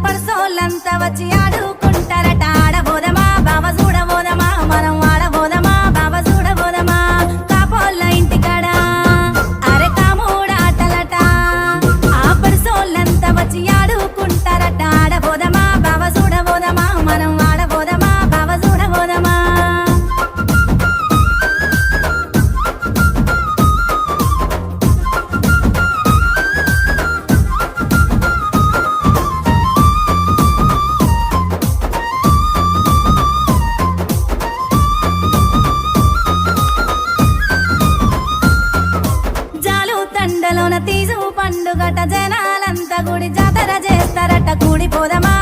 పర్సోళ్ళంతా వచ్చి ఆడుకుంటారట ఆడబోదమా బావ చూడబోదమా మనం ఆడబోదమా బావ చూడబోదమా కాపోళ్ళ ఇంటికాడ అరే కాముడాటలట ఆ పర్సోళ్ళంతా వచ్చి ఆడుకుంటారట ఆడబోదమా బావ చూడబోదమా మనం ఆడబోదమా బావ చూడబోదమా తండలోన తీసు పండుగట జనాలంతా గుడి జాతర చేస్తారట కూడిపోదమా